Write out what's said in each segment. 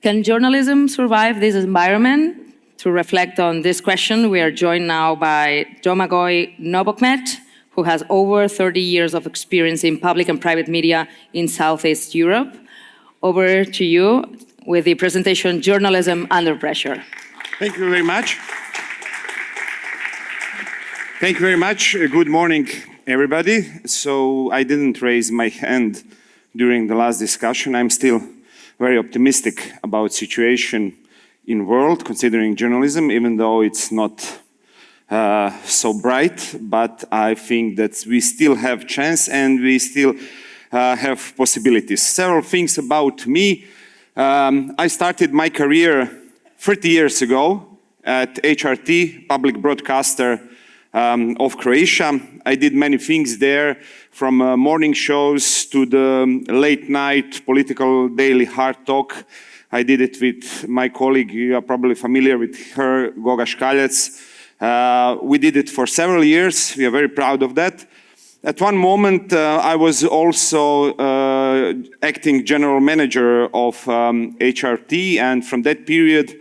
Can journalism survive this environment? To reflect on this question, we are joined now by Domagoj Novokmet, who has over 30 years of experience in public and private media in Southeast Europe. Over to you with the presentation, Journalism Under Pressure. Thank you very much. Thank you very much. Good morning, everybody. So I didn't raise my hand during the last discussion. I'm still very optimistic about situation in world, considering journalism, even though it's not so bright, but I think that we still have chance and we still have possibilities. Several things about me. I started my career 30 years ago at HRT, public broadcaster of Croatia. I did many things there, from morning shows to the late night political daily hard talk. I did it with my colleague, you are probably familiar with her, Goga Škaljac. We did it for several years. We are very proud of that. At one moment, I was also acting general manager of HRT, and from that period,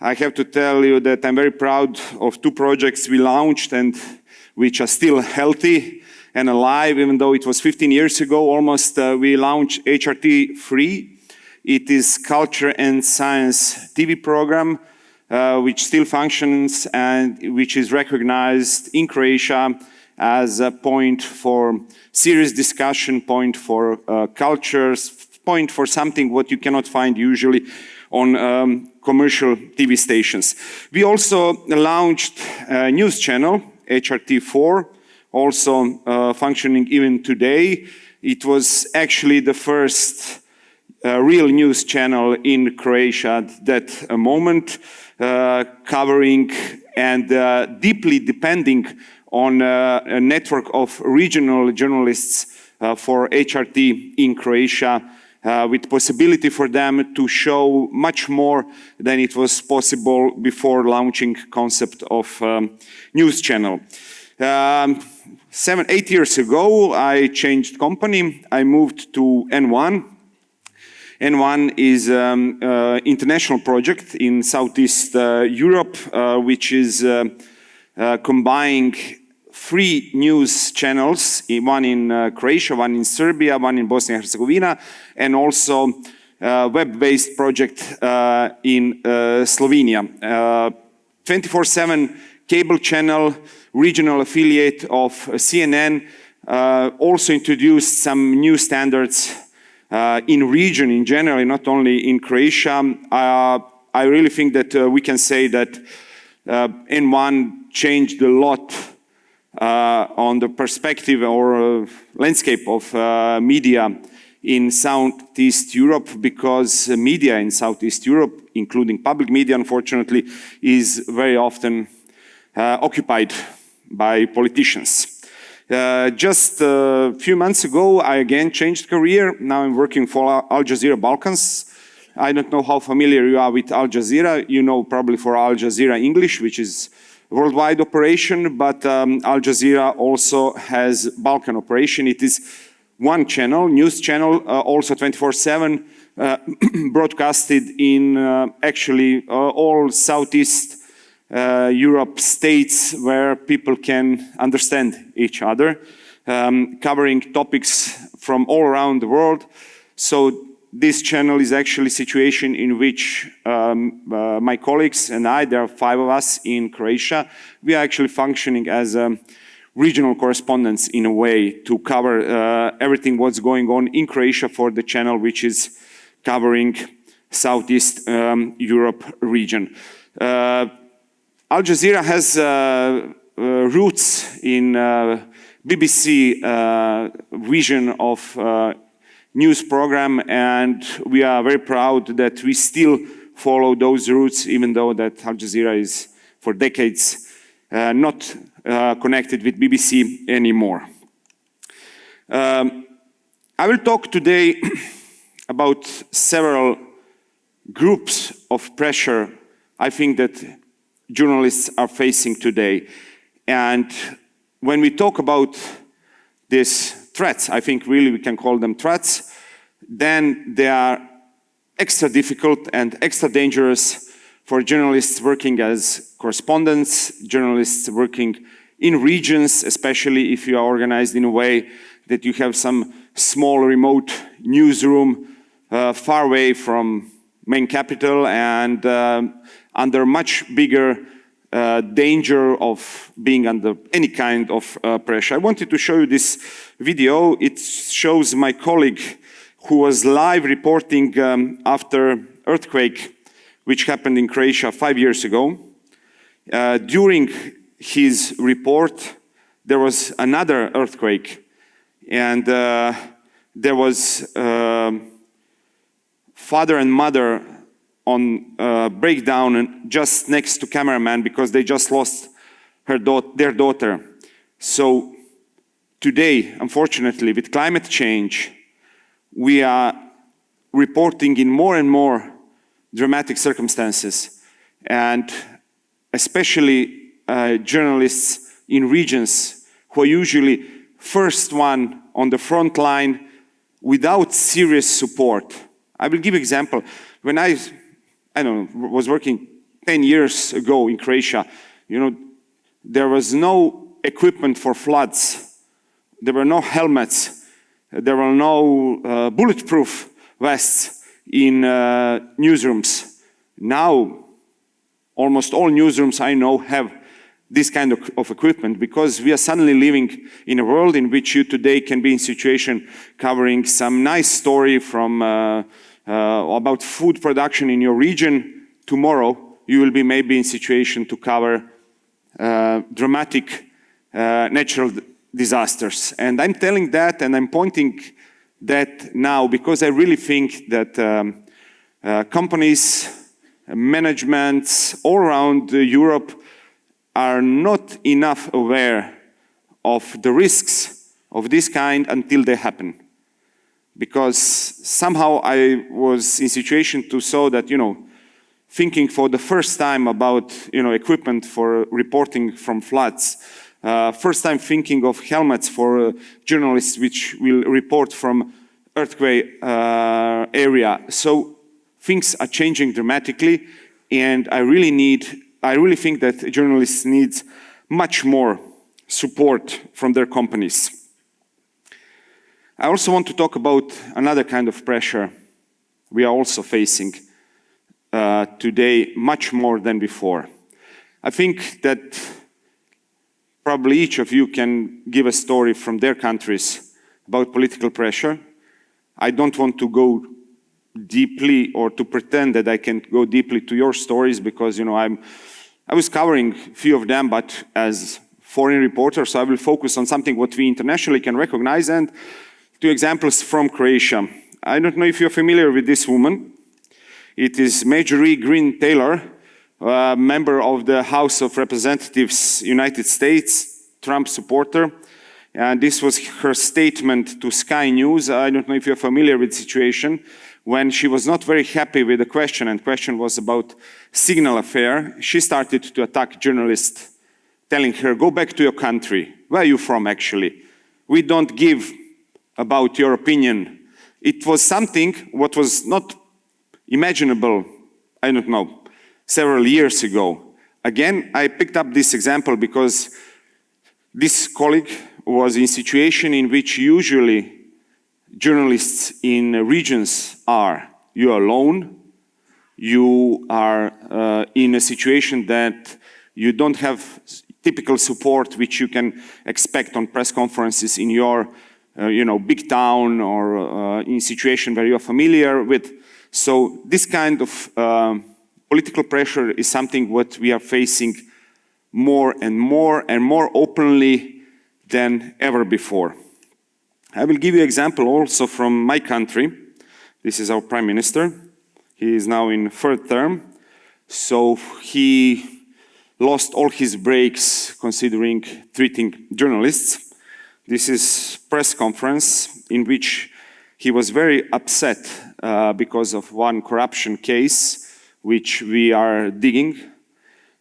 I have to tell you that I'm very proud of two projects we launched and which are still healthy and alive, even though it was 15 years ago almost. We launched HRT 3. It is culture and science TV program, which still functions and which is recognized in Croatia as a point for serious discussion, point for cultures, point for something what you cannot find usually on commercial TV stations. We also launched a news channel, HRT4, also functioning even today. It was actually the first real news channel in Croatia at that moment, covering and deeply depending on a network of regional journalists for HRT in Croatia, with possibility for them to show much more than it was possible before launching concept of news channel. 7-8 years ago, I changed company. I moved to N1. N1 is an international project in Southeast Europe, which is combining 3 news channels, one in Croatia, one in Serbia, one in Bosnia and Herzegovina, and also web-based project in Slovenia. 24/7 cable channel, regional affiliate of CNN, also introduced some new standards in region in general, not only in Croatia. I really think that we can say that N1 changed a lot on the perspective or landscape of media in Southeast Europe, because media in Southeast Europe, including public media, unfortunately, is very often occupied by politicians. Just a few months ago, I again changed career. Now I'm working for Al Jazeera Balkans. I don't know how familiar you are with Al Jazeera. You know probably for Al Jazeera English, which is worldwide operation, but Al Jazeera also has Balkan operation. It is one channel, news channel, also 24/7, broadcasted in actually all Southeast Europe states where people can understand each other, covering topics from all around the world. So this channel is actually a situation in which my colleagues and I, there are 5 of us in Croatia, we are actually functioning as regional correspondents in a way to cover everything what's going on in Croatia for the channel which is covering Southeast Europe region. Al Jazeera has roots in BBC vision of news program, and we are very proud that we still follow those roots, even though that Al Jazeera is for decades not connected with BBC anymore. I will talk today about several groups of pressure I think that journalists are facing today. And when we talk about these threats, I think really we can call them threats, then they are extra difficult and extra dangerous for journalists working as correspondents, journalists working in regions, especially if you are organized in a way that you have some small remote newsroom far away from main capital and under much bigger danger of being under any kind of pressure. I wanted to show you this video. It shows my colleague who was live reporting after earthquake which happened in Croatia 5 years ago. During his report, there was another earthquake, and there was father and mother on breakdown and just next to cameraman because they just lost their daughter. So today, unfortunately, with climate change, we are reporting in more and more dramatic circumstances, and especially journalists in regions who are usually first one on the front line without serious support. I will give an example. When I don't know, was working 10 years ago in Croatia, there was no equipment for floods. There were no helmets. There were no bulletproof vests in newsrooms. Now, almost all newsrooms I know have this kind of equipment because we are suddenly living in a world in which you today can be in situation covering some nice story from about food production in your region. Tomorrow, you will be maybe in situation to cover dramatic natural disasters. And I'm telling that and I'm pointing that now because I really think that companies, managements all around Europe are not enough aware of the risks of this kind until they happen. Because somehow I was in situation to saw that, thinking for the first time about, equipment for reporting from floods, first time thinking of helmets for journalists which will report from earthquake area. So things are changing dramatically, and I really think that journalists need much more support from their companies. I also want to talk about another kind of pressure we are also facing today, much more than before. I think that probably each of you can give a story from their countries about political pressure. I don't want to go deeply or to pretend that I can go deeply to your stories because, I was covering a few of them, but as foreign reporter, so I will focus on something what we internationally can recognize, and 2 examples from Croatia. I don't know if you're familiar with this woman. It is Marjorie Greene Taylor, a member of the House of Representatives, United States, Trump supporter. And this was her statement to Sky News. I don't know if you're familiar with the situation, when she was not very happy with the question, and the question was about signal affair. She started to attack journalists, telling her, go back to your country. Where are you from, actually? We don't give about your opinion. It was something what was not imaginable, I don't know, several years ago. Again, I picked up this example because this colleague was in a situation in which usually journalists in regions are. You are alone, you are in a situation that you don't have typical support which you can expect on press conferences in your big town or in a situation where you're familiar with. So this kind of political pressure is something what we are facing more and more openly than ever before. I will give you an example also from my country. This is our Prime Minister. He is now in 3rd term. So he lost all his breaks considering treating journalists. This is press conference in which he was very upset because of one corruption case which we are digging.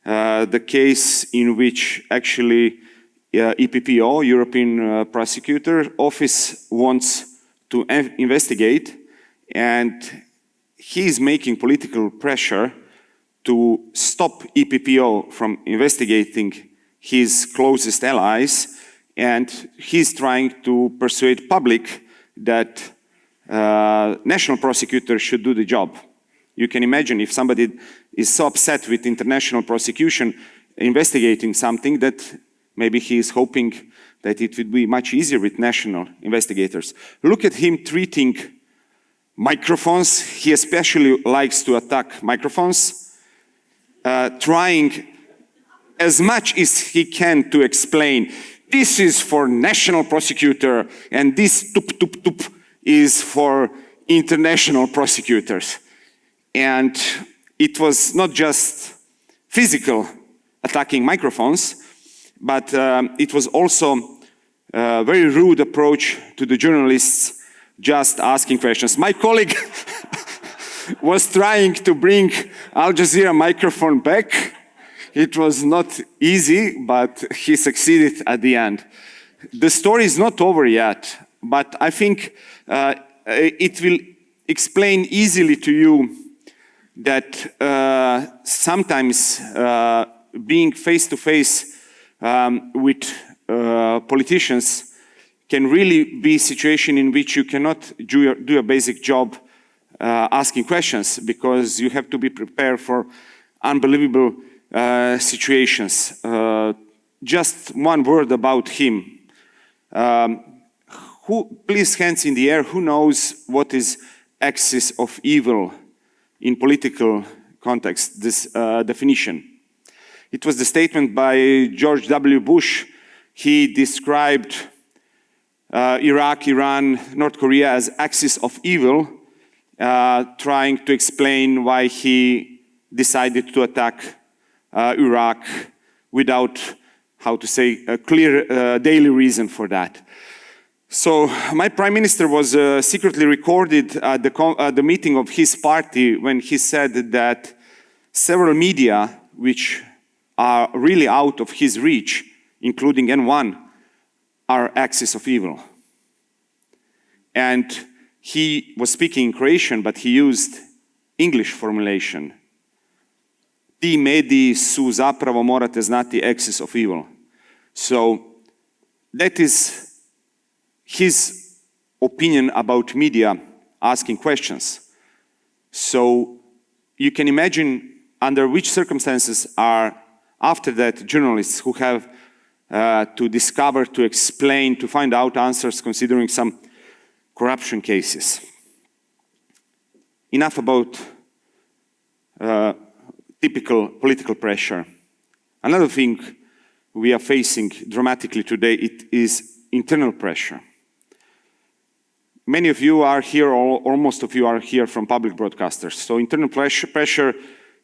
The case in which actually EPPO, European Prosecutor Office, wants to investigate, and he is making political pressure to stop EPPO from investigating his closest allies, and he's trying to persuade public that national prosecutors should do the job. You can imagine if somebody is so upset with international prosecution investigating something that maybe he is hoping that it would be much easier with national investigators. Look at him treating microphones. He especially likes to attack microphones, trying as much as he can to explain, this is for national prosecutor, and this tup is for international prosecutors. And it was not just physical attacking microphones, but it was also a very rude approach to the journalists just asking questions. My colleague was trying to bring Al Jazeera microphone back. It was not easy, but he succeeded at the end. The story is not over yet, but I think it will explain easily to you that sometimes being face-to-face with politicians can really be a situation in which you cannot do a basic job asking questions, because you have to be prepared for unbelievable situations. Just one word about him. Please, hands in the air, who knows what is axis of evil in political context, this definition? It was the statement by George W. Bush. He described Iraq, Iran, North Korea as axis of evil, trying to explain why he decided to attack Iraq without, how to say, a clear daily reason for that. So my prime minister was secretly recorded at the meeting of his party when he said that several media, which are really out of his reach, including N1, are axis of evil. And he was speaking in Croatian, but he used English formulation. Ti mediji su zapravo, morate znati, axis of evil. So that is his opinion about media asking questions. So you can imagine under which circumstances are, after that, journalists who have to discover, to explain, to find out answers considering some corruption cases. Enough about typical political pressure. Another thing we are facing dramatically today, it is internal pressure. Many of you are here, or most of you are here from public broadcasters. So internal pressure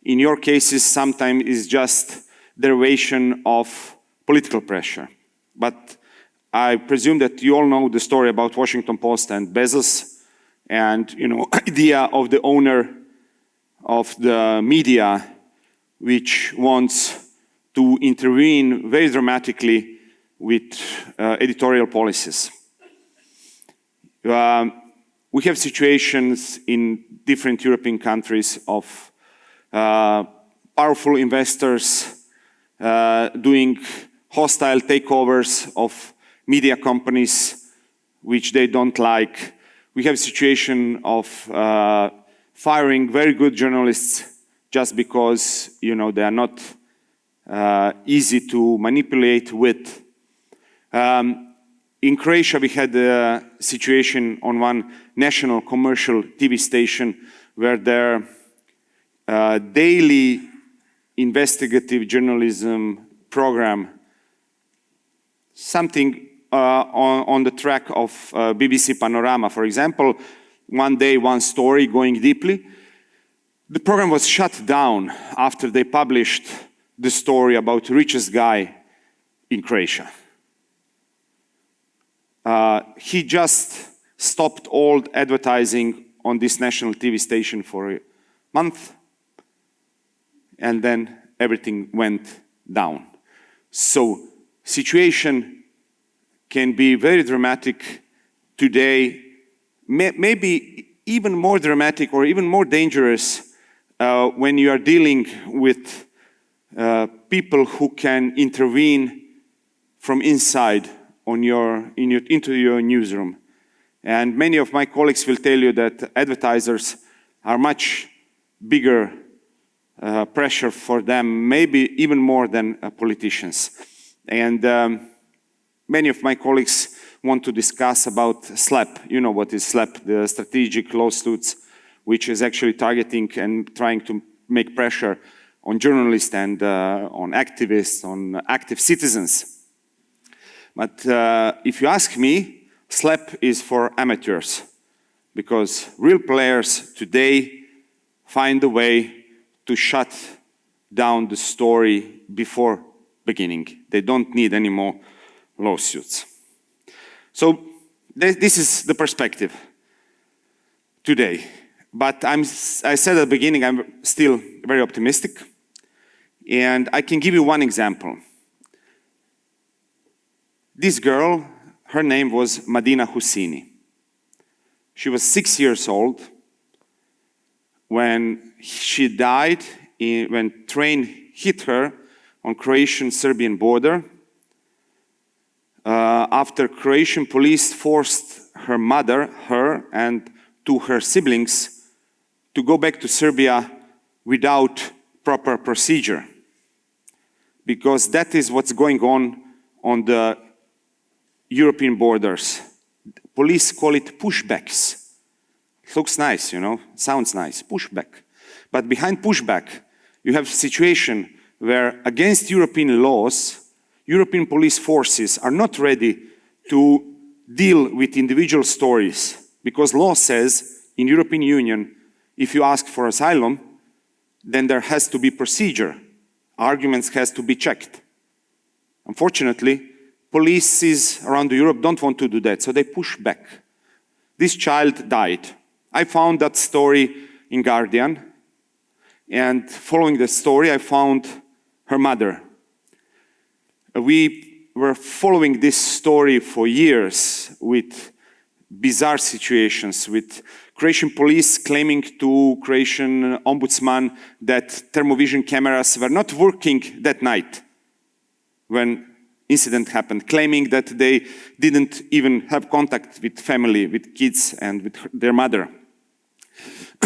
in your cases sometimes is just derivation of political pressure. But I presume that you all know the story about Washington Post and Bezos, and idea of the owner of the media which wants to intervene very dramatically with editorial policies. We have situations in different European countries of powerful investors doing hostile takeovers of media companies which they don't like. We have a situation of firing very good journalists just because they are not easy to manipulate with. In Croatia, we had a situation on one national commercial TV station where their daily investigative journalism program, something on the track of BBC Panorama, for example, one day, one story going deeply, the program was shut down after they published the story about the richest guy in Croatia. He just stopped all advertising on this national TV station for a month, and then everything went down. So, situation can be very dramatic today. Maybe even more dramatic or even more dangerous when you are dealing with people who can intervene from inside into your newsroom. And many of my colleagues will tell you that advertisers are much bigger pressure for them, maybe even more than politicians. And many of my colleagues want to discuss about SLAPP. You know what is SLAPP, the strategic lawsuits, which is actually targeting and trying to make pressure on journalists and on activists, on active citizens. But if you ask me, SLAPP is for amateurs, because real players today find a way to shut down the story before beginning. They don't need any more lawsuits. So this is the perspective today. But I said at the beginning, I'm still very optimistic. And I can give you one example. This girl, her name was Madina Husseini. She was 6 years old when she died when train hit her on Croatian-Serbian border. After Croatian police forced her and to her siblings to go back to Serbia without proper procedure. Because that is what's going on the European borders. Police call it pushbacks. It looks nice, you know, sounds nice, pushback. But behind pushback, you have a situation where against European laws, European police forces are not ready to deal with individual stories, because law says in European Union, if you ask for asylum, then there has to be procedure. Arguments has to be checked. Unfortunately, policies around Europe don't want to do that, so they push back. This child died. I found that story in Guardian, and following the story, I found her mother. We were following this story for years with bizarre situations, with Croatian police claiming to Croatian ombudsman that thermovision cameras were not working that night when incident happened, claiming that they didn't even have contact with family, with kids and with their mother.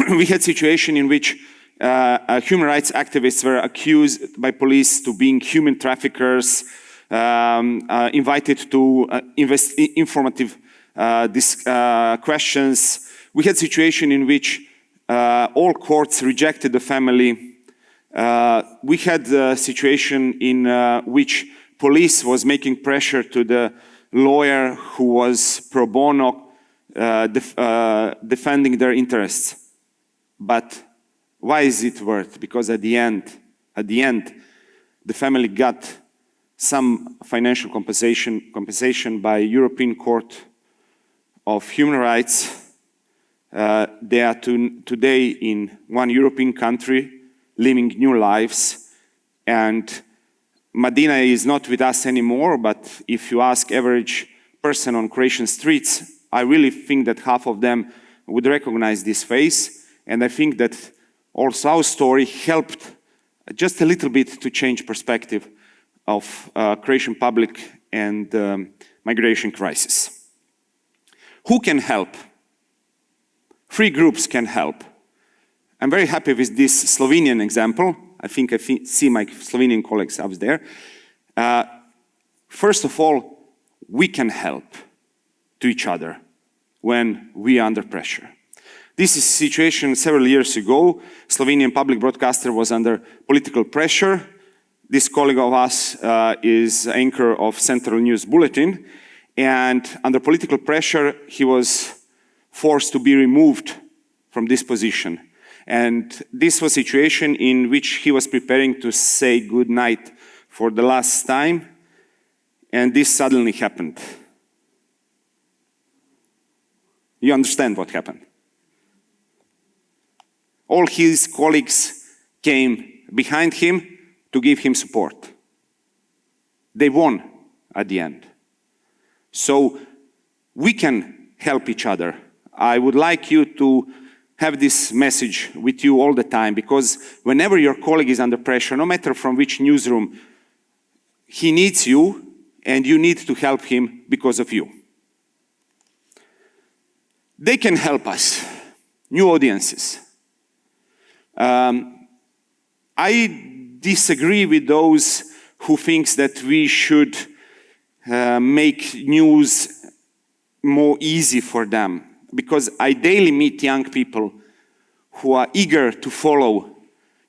We had a situation in which human rights activists were accused by police to being human traffickers, invited to informative questions. We had a situation in which all courts rejected the family. We had a situation in which police was making pressure to the lawyer who was pro bono defending their interests. But why is it worth? Because at the end, the family got some financial compensation by European Court of Human Rights. They are today in one European country, living new lives. And Madina is not with us anymore, but if you ask average person on Croatian streets, I really think that half of them would recognize this face. And I think that also our story helped just a little bit to change perspective of Croatian public and migration crisis. Who can help? 3 groups can help. I'm very happy with this Slovenian example. I see my Slovenian colleagues up there. First of all, we can help to each other when we are under pressure. This is a situation several years ago. Slovenian public broadcaster was under political pressure. This colleague of us is anchor of Central News Bulletin. And under political pressure, he was forced to be removed from this position. And this was a situation in which he was preparing to say good night for the last time. And this suddenly happened. You understand what happened? All his colleagues came behind him to give him support. They won at the end. So we can help each other. I would like you to have this message with you all the time, because whenever your colleague is under pressure, no matter from which newsroom, he needs you, and you need to help him because of you. They can help us, new audiences. I disagree with those who think that we should make news more easy for them, because I daily meet young people who are eager to follow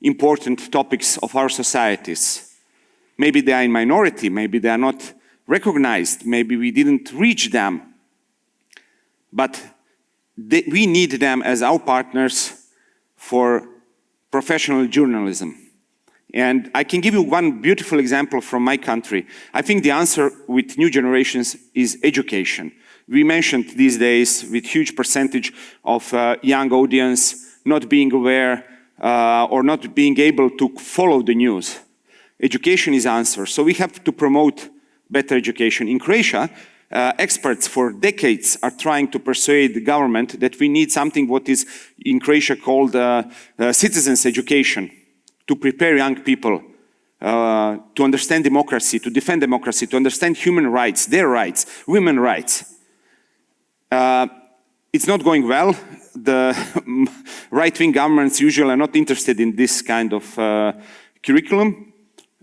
important topics of our societies. Maybe they are in minority, maybe they are not recognized, maybe we didn't reach them, but we need them as our partners for professional journalism. And I can give you one beautiful example from my country. I think the answer with new generations is education. We mentioned these days with huge percentage of young audience not being aware or not being able to follow the news. Education is the answer. So we have to promote better education. In Croatia, experts for decades are trying to persuade the government that we need something what is in Croatia called citizens' education, to prepare young people to understand democracy, to defend democracy, to understand human rights, their rights, women's rights. It's not going well. The right-wing governments usually are not interested in this kind of curriculum.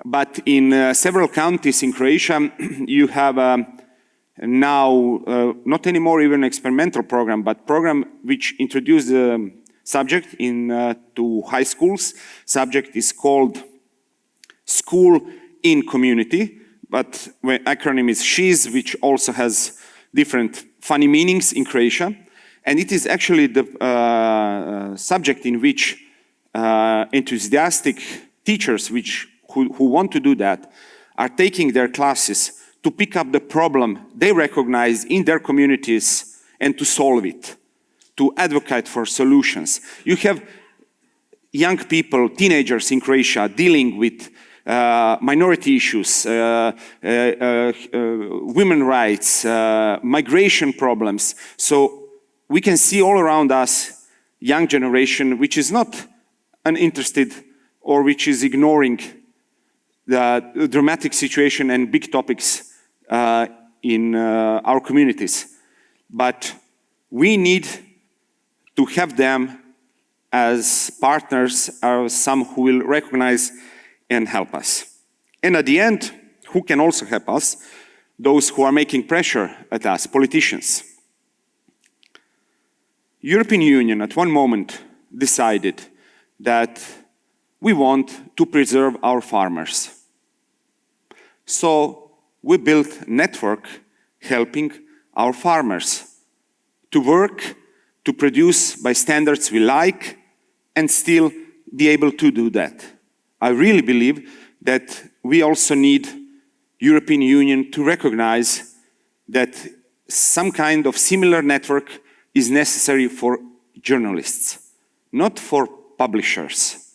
But in several counties in Croatia, you have now not anymore even experimental program, but program which introduced the subject to high schools. Subject is called School in Community, but the acronym is SHIZ, which also has different funny meanings in Croatia. And it is actually the subject in which enthusiastic teachers who want to do that are taking their classes to pick up the problem they recognize in their communities and to solve it, to advocate for solutions. You have young people, teenagers in Croatia dealing with minority issues, women's rights, migration problems. So we can see all around us young generation which is not uninterested or which is ignoring the dramatic situation and big topics in our communities. But we need to have them as partners, or some who will recognize and help us. And at the end, who can also help us? Those who are making pressure at us, politicians. European Union at one moment decided that we want to preserve our farmers. So we built a network helping our farmers to work, to produce by standards we like, and still be able to do that. I really believe that we also need European Union to recognize that some kind of similar network is necessary for journalists, not for publishers,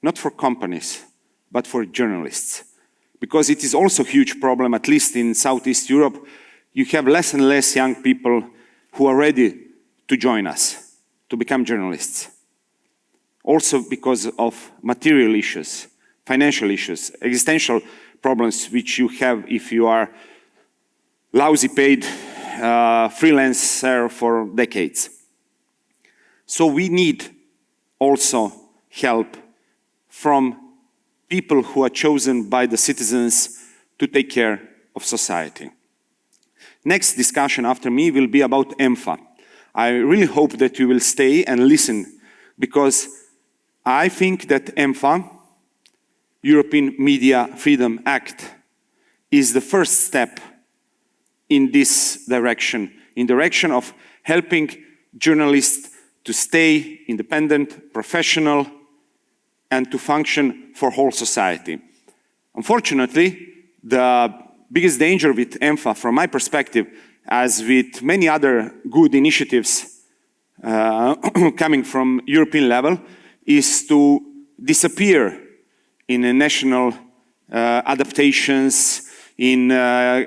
not for companies, but for journalists. Because it is also a huge problem, at least in Southeast Europe. You have less and less young people who are ready to join us, to become journalists. Also because of material issues, financial issues, existential problems which you have if you are lousy paid freelancer for decades. So we need also help from people who are chosen by the citizens to take care of society. Next discussion after me will be about EMFA. I really hope that you will stay and listen, because I think that EMFA, European Media Freedom Act, is the first step in this direction, in direction of helping journalists to stay independent, professional, and to function for whole society. Unfortunately, the biggest danger with EMFA, from my perspective, as with many other good initiatives coming from European level, is to disappear in national adaptations, in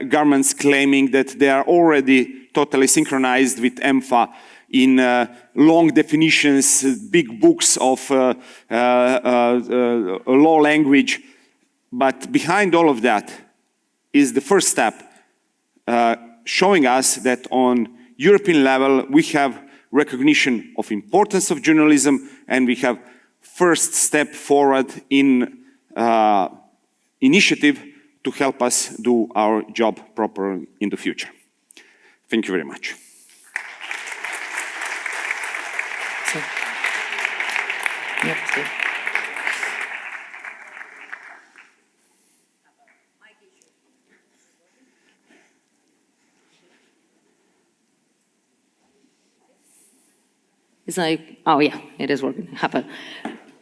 governments claiming that they are already totally synchronized with EMFA, in long definitions, big books of law language. But behind all of that is the first step, showing us that on European level we have recognition of importance of journalism, and we have first step forward in initiative to help us do our job properly in the future. Thank you very much. It's like, oh yeah, it is working. Have a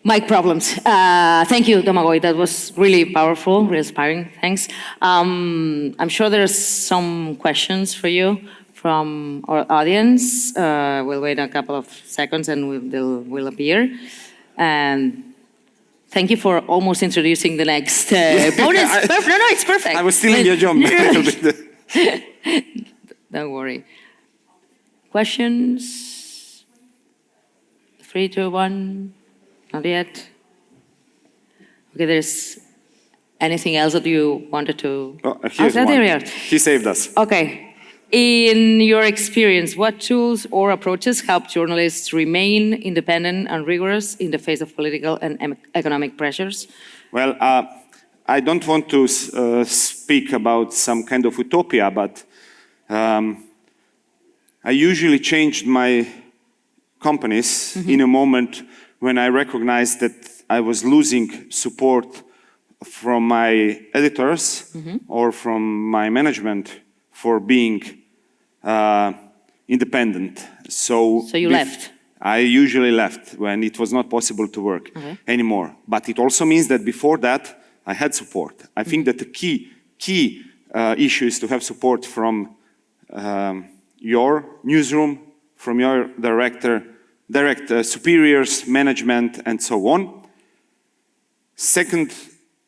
mic problems. Thank you, Domagoj. That was really powerful, really inspiring. Thanks. I'm sure there's some questions for you from our audience. We'll wait a couple of seconds and they'll will appear. And thank you for almost introducing the next opponent. No, it's perfect. I was stealing your job. Don't worry. Questions? 3, 2, 1. Not yet. Okay, there's anything else that you wanted to? Oh, here's one. There we are. He saved us. Okay. In your experience, what tools or approaches help journalists remain independent and rigorous in the face of political and economic pressures? Well, I don't want to speak about some kind of utopia, but I usually changed my companies in a moment when I recognized that I was losing support from my editors or from my management for being independent. So you left? I usually left when it was not possible to work anymore. But it also means that before that, I had support. I think that the key issue is to have support from your newsroom, from your direct superiors, management, and so on. Second,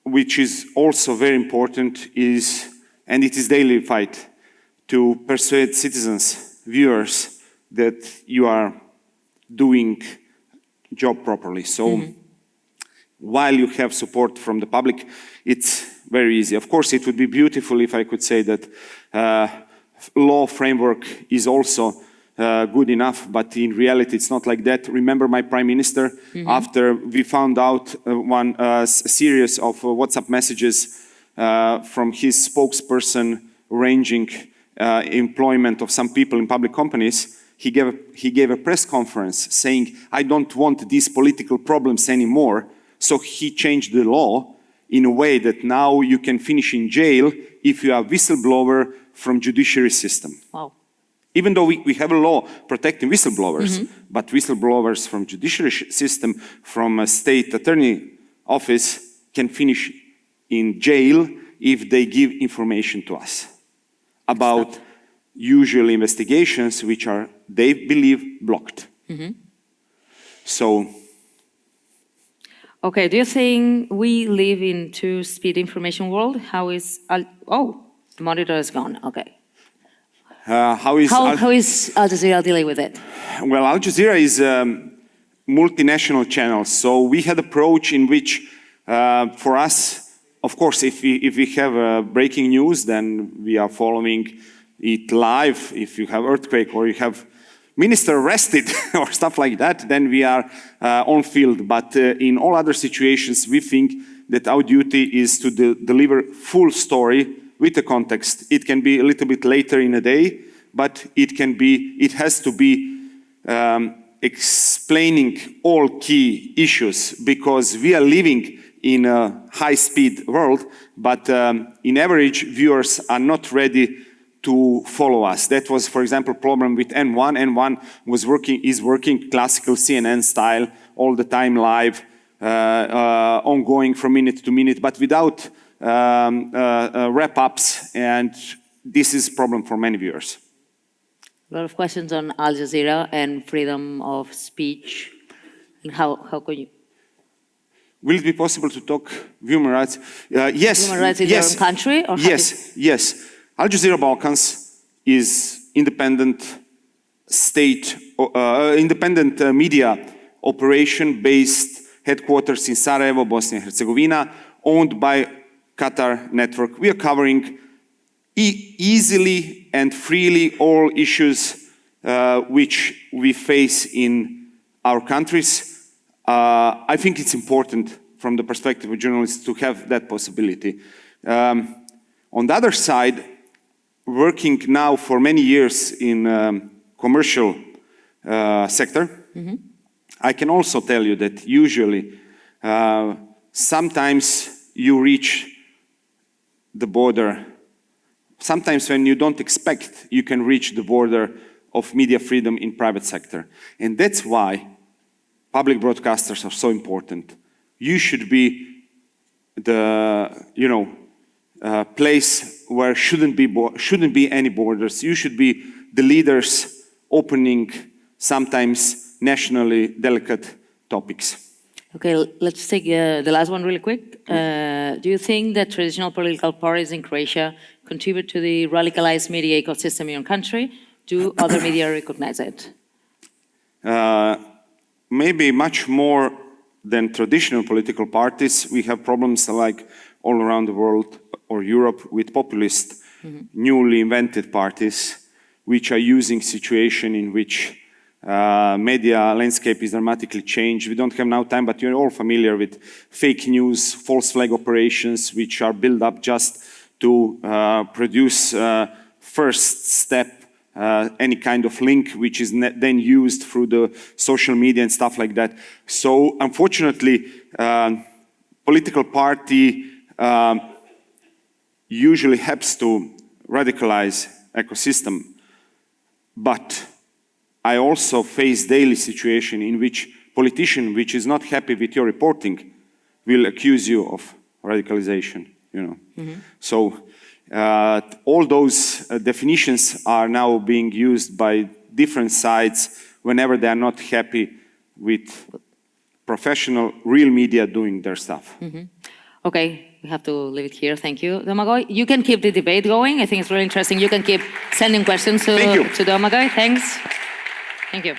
which is also very important, is, and it is daily fight, to persuade citizens, viewers, that you are doing job properly. So while you have support from the public, it's very easy. Of course, it would be beautiful if I could say that law framework is also good enough, but in reality it's not like that. Remember my prime minister, after we found out one series of WhatsApp messages from his spokesperson arranging employment of some people in public companies, he gave a press conference saying, I don't want these political problems anymore. So he changed the law in a way that now you can finish in jail if you are a whistleblower from judiciary system. Wow. Even though we have a law protecting whistleblowers, but whistleblowers from judiciary system, from a state attorney office, can finish in jail if they give information to us about usual investigations which are, they believe, blocked. So. Okay, do you think we live in two-speed information world? How is, oh, the monitor is gone, okay. How is Al Jazeera dealing with it? Well, Al Jazeera is a multinational channel, so we had an approach in which, for us, of course, if we have breaking news, then we are following it live. If you have earthquake or you have minister arrested or stuff like that, then we are on field. But in all other situations, we think that our duty is to deliver full story with the context. It can be a little bit later in a day, but it has to be explaining all key issues, because we are living in a high-speed world, but in average, viewers are not ready to follow us. That was, for example, problem with N1. N1 is working classical CNN style, all the time live, ongoing from minute to minute, but without wrap-ups, and this is a problem for many viewers. A lot of questions on Al Jazeera and freedom of speech. And how could you? Will it be possible to talk human rights? Yes. Human rights in your own country? Or yes. Al Jazeera Balkans is independent independent media operation based headquarters in Sarajevo, Bosnia and Herzegovina, owned by Qatar Network. We are covering easily and freely all issues which we face in our countries. I think it's important from the perspective of journalists to have that possibility. On the other side, working now for many years in commercial sector, I can also tell you that usually sometimes you reach the border. Sometimes when you don't expect, you can reach the border of media freedom in private sector. And that's why public broadcasters are so important. You should be the, place where shouldn't be any borders. You should be the leaders opening sometimes nationally delicate topics. Okay, let's take the last one really quick. Do you think that traditional political parties in Croatia contribute to the radicalized media ecosystem in your country? Do other media recognize it? Maybe much more than traditional political parties. We have problems like all around the world or Europe with populist, newly invented parties, which are using situation in which media landscape is dramatically changed. We don't have now time, but you're all familiar with fake news, false flag operations, which are built up just to produce first step, any kind of link, which is then used through the social media and stuff like that. So unfortunately, political party usually helps to radicalize ecosystem, but I also face daily situation in which politician which is not happy with your reporting will accuse you of radicalization, So all those definitions are now being used by different sides whenever they are not happy with professional, real media doing their stuff. Okay, we have to leave it here. Thank you, Domagoj. You can keep the debate going. I think it's really interesting. You can keep sending questions to Domagoj. Thanks. Thank you.